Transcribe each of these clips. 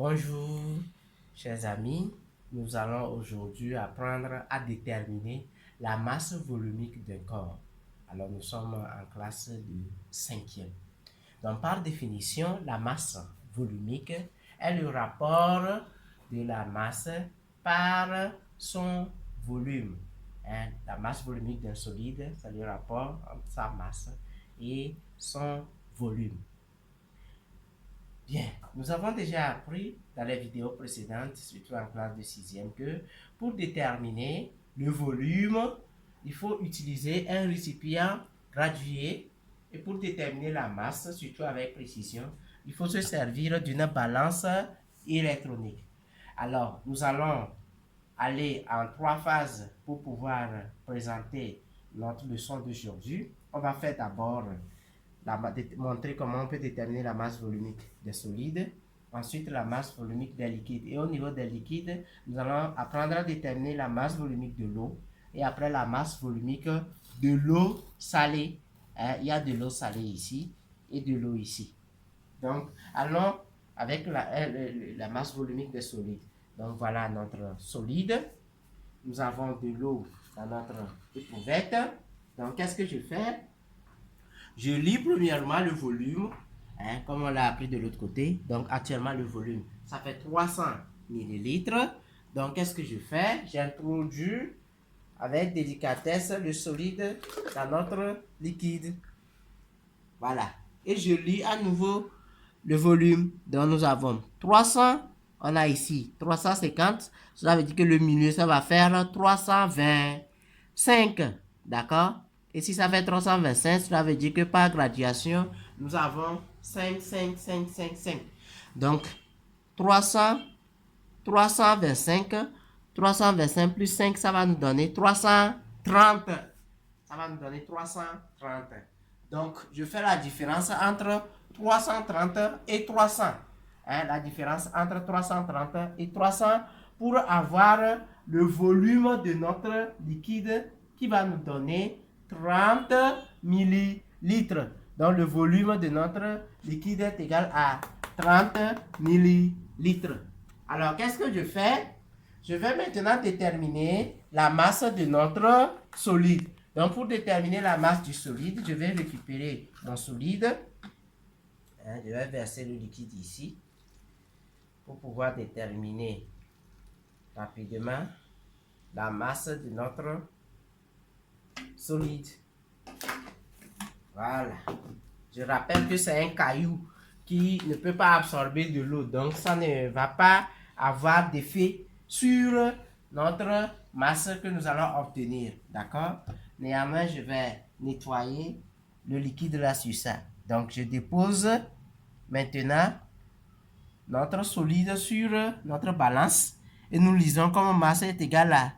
Bonjour, chers amis. Nous allons aujourd'hui apprendre à déterminer la masse volumique d'un corps. Alors, nous sommes en classe de 5e. Donc, par définition, la masse volumique est le rapport de la masse par son volume. La masse volumique d'un solide, c'est le rapport entre sa masse et son volume. Bien, nous avons déjà appris dans les vidéos précédentes, surtout en classe de 6e, que pour déterminer le volume, il faut utiliser un récipient gradué. Et pour déterminer la masse, surtout avec précision, il faut se servir d'une balance électronique. Alors, nous allons aller en 3 phases pour pouvoir présenter notre leçon d'aujourd'hui. On va faire d'abord montrer comment on peut déterminer la masse volumique des solides, ensuite la masse volumique des liquides. Et au niveau des liquides, nous allons apprendre à déterminer la masse volumique de l'eau et après la masse volumique de l'eau salée. Il y a de l'eau salée ici et de l'eau ici. Donc, allons avec la masse volumique des solides. Donc, voilà notre solide. Nous avons de l'eau dans notre éprouvette. Donc, qu'est-ce que je fais? Je lis premièrement le volume, comme on l'a appris de l'autre côté. Donc, actuellement, le volume, ça fait 300 millilitres. Donc, qu'est-ce que je fais? J'introduis avec délicatesse le solide dans notre liquide. Voilà. Et je lis à nouveau le volume. Donc, nous avons 300. On a ici 350. Cela veut dire que le milieu, ça va faire 325. D'accord? Et si ça fait 325, cela veut dire que par graduation, nous avons 5, 5, 5, 5, 5. Donc, 300, 325, 325 plus 5, ça va nous donner 330. Ça va nous donner 330. Donc, je fais la différence entre 330 et 300. La différence entre 330 et 300 pour avoir le volume de notre liquide qui va nous donner 30 millilitres. Donc, le volume de notre liquide est égal à 30 millilitres. Alors, qu'est-ce que je fais? Je vais maintenant déterminer la masse de notre solide. Donc, pour déterminer la masse du solide, je vais récupérer mon solide. Je vais verser le liquide ici pour pouvoir déterminer rapidement la masse de notre solide. Voilà. Je rappelle que c'est un caillou qui ne peut pas absorber de l'eau. Donc, ça ne va pas avoir d'effet sur notre masse que nous allons obtenir. D'accord? Néanmoins, je vais nettoyer le liquide là sur ça. Donc, je dépose maintenant notre solide sur notre balance et nous lisons comme masse est égale à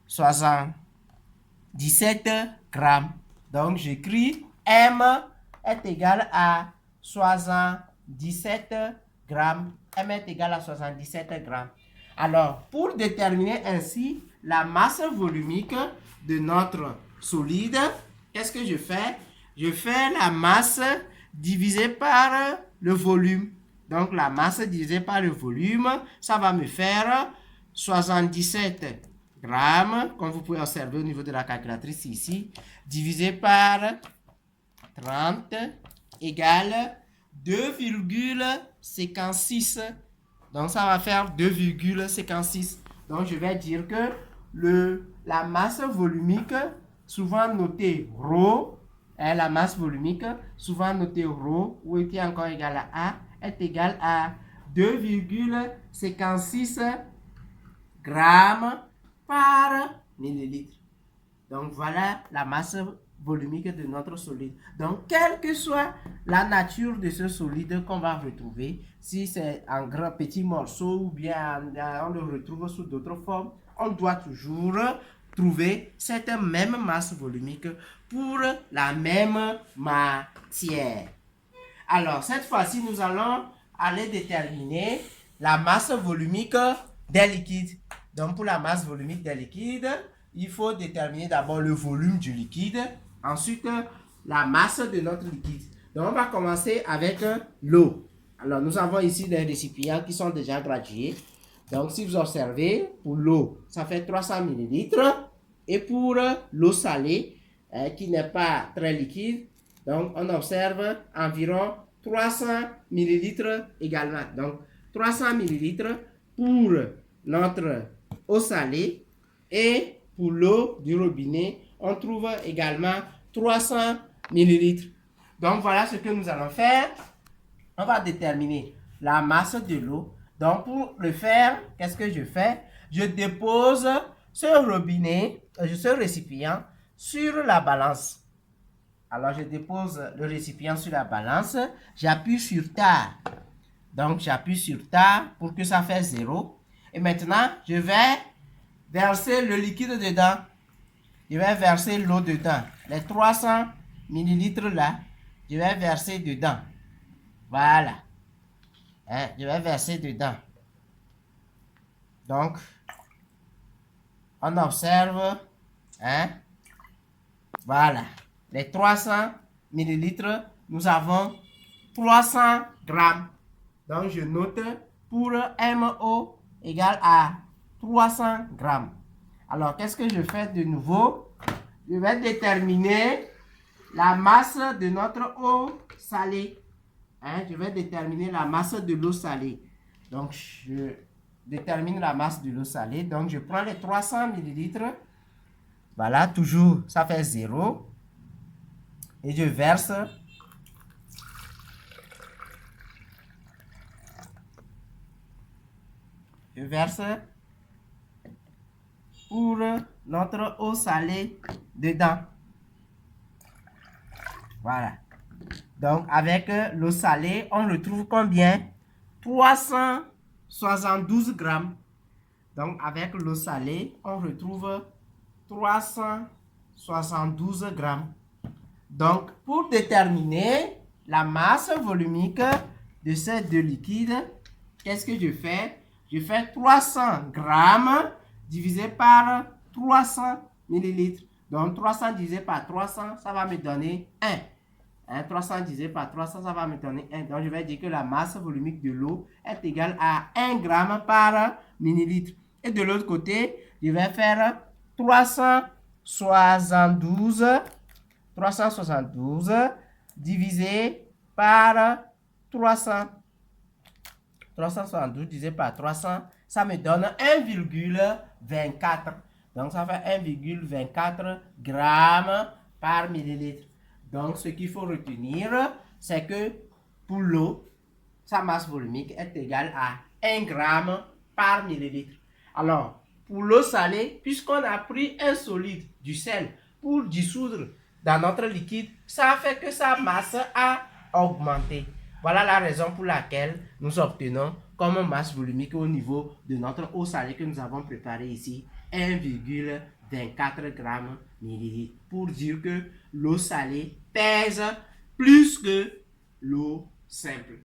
77 grammes. Donc, j'écris M est égal à 77 grammes. M est égal à 77 grammes. Alors, pour déterminer ainsi la masse volumique de notre solide, qu'est-ce que je fais? Je fais la masse divisée par le volume. Donc, la masse divisée par le volume, ça va me faire 77 grammes, comme vous pouvez observer au niveau de la calculatrice ici, divisé par 30 égale 2,56. Donc, ça va faire 2,56. Donc, je vais dire que la masse volumique, souvent notée ρ, la masse volumique, souvent notée ρ, ou qui est encore égal à A, est égal à 2,56 grammes par millilitre. Donc, voilà la masse volumique de notre solide. Donc, quelle que soit la nature de ce solide qu'on va retrouver, si c'est en grands petits morceaux ou bien on le retrouve sous d'autres formes, on doit toujours trouver cette même masse volumique pour la même matière. Alors, cette fois-ci, nous allons aller déterminer la masse volumique des liquides. Donc, pour la masse volumique des liquides, il faut déterminer d'abord le volume du liquide, ensuite la masse de notre liquide. Donc, on va commencer avec l'eau. Alors, nous avons ici des récipients qui sont déjà gradués. Donc, si vous observez, pour l'eau, ça fait 300 ml. Et pour l'eau salée, qui n'est pas très liquide, donc on observe environ 300 ml également. Donc, 300 ml pour notre eau salée. Et pour l'eau du robinet, on trouve également 300 ml. Donc, voilà ce que nous allons faire. On va déterminer la masse de l'eau. Donc, pour le faire, qu'est-ce que je fais? Je dépose ce robinet, ce récipient sur la balance. Alors, je dépose le récipient sur la balance. J'appuie sur tar. Donc, j'appuie sur tar pour que ça fasse 0. Et maintenant, je vais verser le liquide dedans. Je vais verser l'eau dedans. Les 300 ml là, je vais verser dedans. Voilà. Je vais verser dedans. Donc, on observe. Voilà. Les 300 ml, nous avons 300 grammes. Donc, je note pour MO égale à 300 grammes. Alors, qu'est-ce que je fais de nouveau? Je vais déterminer la masse de notre eau salée. Je vais déterminer la masse de l'eau salée. Donc, je détermine la masse de l'eau salée. Donc, je prends les 300 ml. Voilà, toujours, ça fait 0. Et je verse. Je verse pour notre eau salée dedans. Voilà. Donc, avec l'eau salée, on retrouve combien? 372 grammes. Donc, avec l'eau salée, on retrouve 372 grammes. Donc, pour déterminer la masse volumique de ces deux liquides, qu'est-ce que je fais? Je fais 300 grammes divisé par 300 millilitres. Donc, 300 divisé par 300, ça va me donner 1. 300 divisé par 300, ça va me donner 1. Donc, je vais dire que la masse volumique de l'eau est égale à 1 gramme par millilitre. Et de l'autre côté, je vais faire 372 divisé par 300. 372 divisé par 300, ça me donne 1,24. Donc, ça fait 1,24 grammes par millilitre. Donc, ce qu'il faut retenir, c'est que pour l'eau, sa masse volumique est égale à 1 gramme par millilitre. Alors, pour l'eau salée, puisqu'on a pris un solide, du sel, pour dissoudre dans notre liquide, ça fait que sa masse a augmenté. Voilà la raison pour laquelle nous obtenons comme masse volumique au niveau de notre eau salée que nous avons préparée ici 1,24 grammes millilitres. Pour dire que l'eau salée pèse plus que l'eau simple.